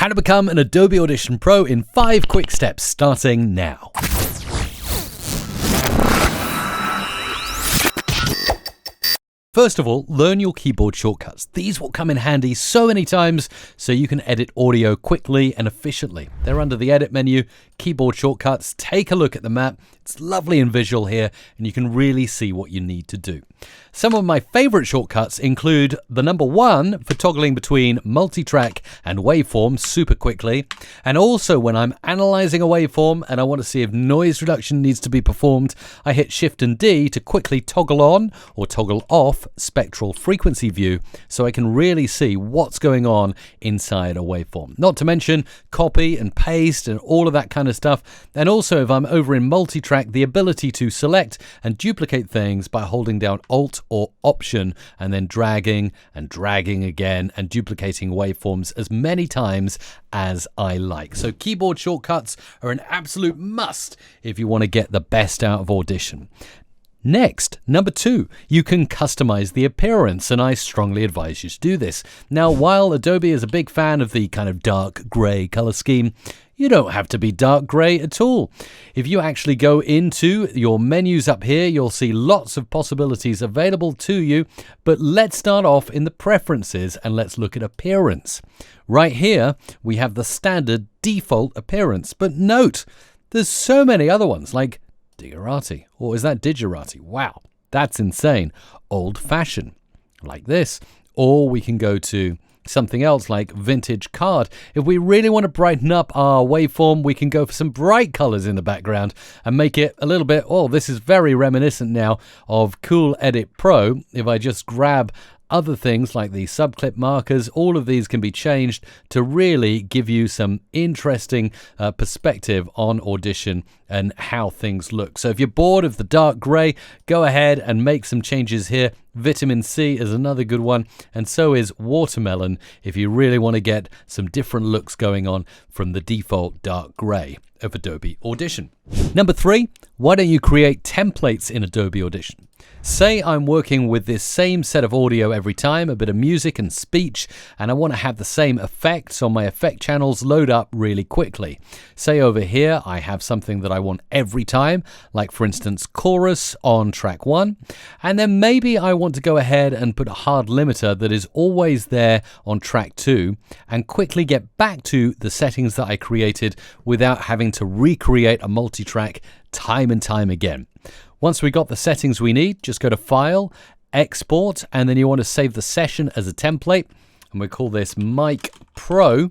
How to become an Adobe Audition Pro in 5 quick steps, starting now. First of all, learn your keyboard shortcuts. These will come in handy so many times so you can edit audio quickly and efficiently. They're under the Edit menu, Keyboard Shortcuts. Take a look at the map. It's lovely and visual here, and you can really see what you need to do. Some of my favorite shortcuts include the number 1 for toggling between multi-track and waveform super quickly, and also when I'm analyzing a waveform and I want to see if noise reduction needs to be performed, I hit Shift and D to quickly toggle on or toggle off spectral frequency view so I can really see what's going on inside a waveform. Not to mention copy and paste and all of that kind of stuff. And also if I'm over in multi-track, the ability to select and duplicate things by holding down Alt or Option and then dragging and dragging again and duplicating waveforms as many times as I like. So keyboard shortcuts are an absolute must if you want to get the best out of Audition. Next, number 2, you can customize the appearance, and I strongly advise you to do this. Now, while Adobe is a big fan of the kind of dark gray color scheme, you don't have to be dark gray at all. If you actually go into your menus up here, you'll see lots of possibilities available to you, but let's start off in the preferences and let's look at appearance. Right here, we have the standard default appearance, but note, there's so many other ones like Digerati, or is that Digerati? Wow, that's insane. Old-fashioned, like this. Or we can go to something else like vintage card. If we really want to brighten up our waveform, we can go for some bright colors in the background and make it a little bit, oh, this is very reminiscent now of Cool Edit Pro. If I just grab other things like the subclip markers, all of these can be changed to really give you some interesting perspective on Audition and how things look. So if you're bored of the dark gray, go ahead and make some changes here. Vitamin C is another good one, and so is watermelon if you really want to get some different looks going on from the default dark gray of Adobe Audition. Number 3, why don't you create templates in Adobe Audition? Say I'm working with this same set of audio every time, a bit of music and speech, and I want to have the same effects on my effect channels load up really quickly. Say over here I have something that I want every time, like for instance chorus on track 1, and then maybe I want to go ahead and put a hard limiter that is always there on track 2 and quickly get back to the settings that I created without having to recreate a multi-track time and time again. Once we got the settings we need, just go to File, Export, and then you want to save the session as a template. And we call this Mic Pro.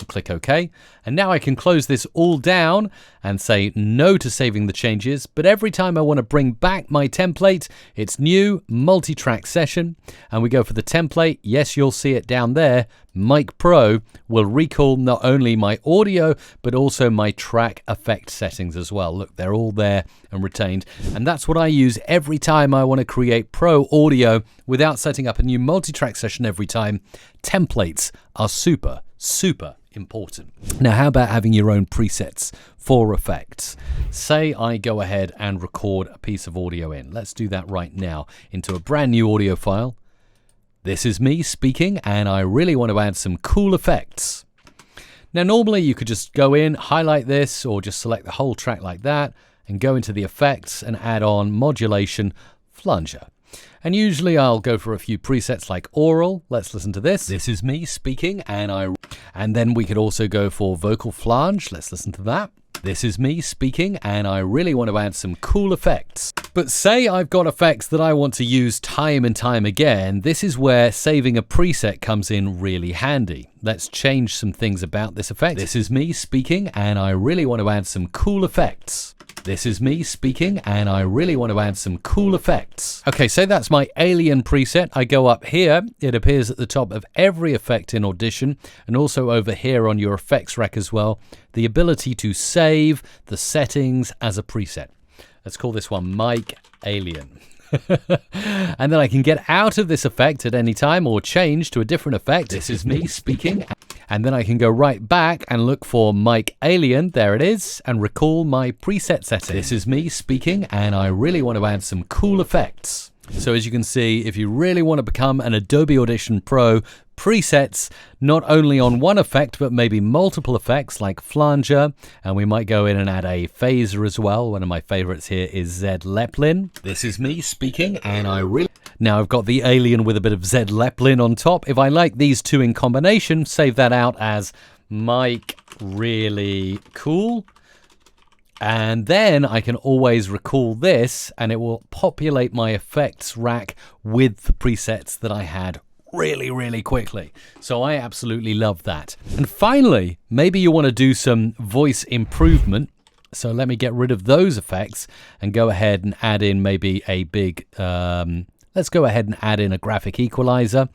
Click OK. And now I can close this all down and say no to saving the changes. But every time I want to bring back my template, it's new multi-track session. And we go for the template. Yes, you'll see it down there. Mic Pro will recall not only my audio, but also my track effect settings as well. Look, they're all there and retained. And that's what I use every time I want to create pro audio without setting up a new multi-track session every time. Templates are super important. Now, how about having your own presets for effects? Say I go ahead and record a piece of audio in. Let's do that right now into a brand new audio file. This is me speaking, and I really want to add some cool effects. Now, normally you could just go in, highlight this, or just select the whole track like that, and go into the effects and add on modulation flanger. And usually I'll go for a few presets like oral. Let's listen to this. This is me speaking, and then we could also go for vocal flange. Let's listen to that. This is me speaking, and I really want to add some cool effects. But say I've got effects that I want to use time and time again. This is where saving a preset comes in really handy. Let's change some things about this effect. This is me speaking, and I really want to add some cool effects. This is me speaking, and I really want to add some cool effects. Okay, so that's my alien preset. I go up here. It appears at the top of every effect in Audition, and also over here on your effects rack as well, the ability to save the settings as a preset. Let's call this one Mic Alien. And then I can get out of this effect at any time or change to a different effect. This is me speaking. And then I can go right back and look for Mic Alien, there it is, and recall my preset settings. This is me speaking, and I really want to add some cool effects. So as you can see, if you really want to become an Adobe Audition Pro, presets not only on one effect, but maybe multiple effects like flanger, and we might go in and add a phaser as well. One of my favorites here is Zed Leplin. This is me speaking, and now I've got the alien with a bit of Zed Leplin on top. If I like these two in combination, save that out as Mike Really Cool. And then I can always recall this and it will populate my effects rack with the presets that I had really quickly. So I absolutely love that. And finally, maybe you want to do some voice improvement. So let me get rid of those effects and go ahead and add in maybe a big, let's go ahead and add in a graphic equalizer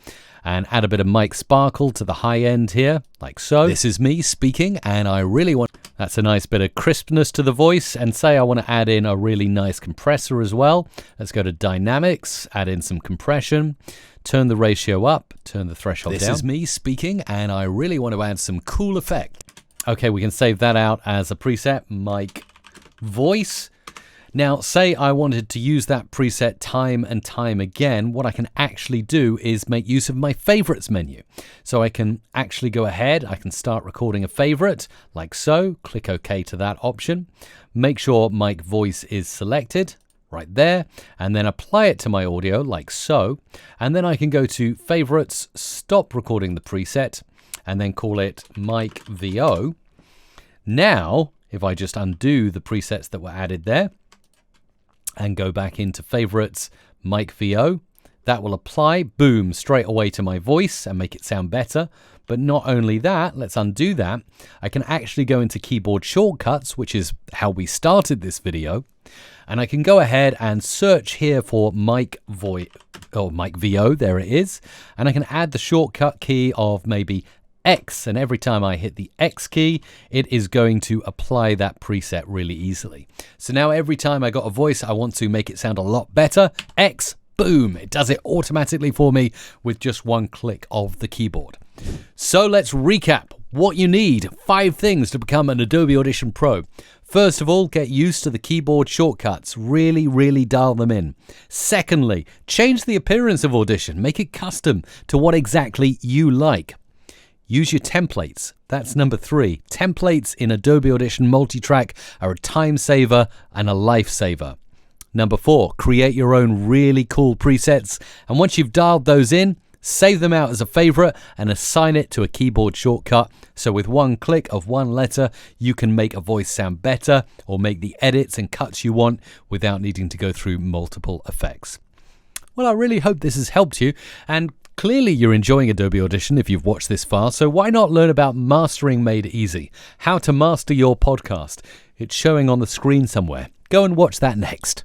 and add a bit of mic sparkle to the high end here, like so. This is me speaking, and I really want... That's a nice bit of crispness to the voice. And say I want to add in a really nice compressor as well. Let's go to Dynamics, add in some compression, turn the ratio up, turn the threshold down. This is me speaking, and I really want to add some cool effect. Okay, we can save that out as a preset, mic voice. Now, say I wanted to use that preset time and time again, what I can actually do is make use of my favorites menu. So I can actually go ahead, I can start recording a favorite, like so, click OK to that option, make sure mic voice is selected, right there, and then apply it to my audio, like so, and then I can go to favorites, stop recording the preset, and then call it mic VO. Now, if I just undo the presets that were added there, and go back into favorites, mic VO, that will apply, boom, straight away to my voice and make it sound better. But not only that, let's undo that. I can actually go into keyboard shortcuts, which is how we started this video. And I can go ahead and search here for mic VO, there it is. And I can add the shortcut key of maybe X, and every time I hit the X key, it is going to apply that preset really easily. So now every time I got a voice, I want to make it sound a lot better, X, boom, it does it automatically for me with just one click of the keyboard. So let's recap what you need. 5 things to become an Adobe Audition Pro. First of all, get used to the keyboard shortcuts. Really dial them in. Secondly, change the appearance of Audition. Make it custom to what exactly you like. Use your templates. That's number 3. Templates in Adobe Audition Multitrack are a time saver and a lifesaver. Number 4, create your own really cool presets. And once you've dialed those in, save them out as a favorite and assign it to a keyboard shortcut. So with one click of one letter, you can make a voice sound better or make the edits and cuts you want without needing to go through multiple effects. Well, I really hope this has helped you, and clearly you're enjoying Adobe Audition if you've watched this far, so why not learn about Mastering Made Easy? How to master your podcast. It's showing on the screen somewhere. Go and watch that next.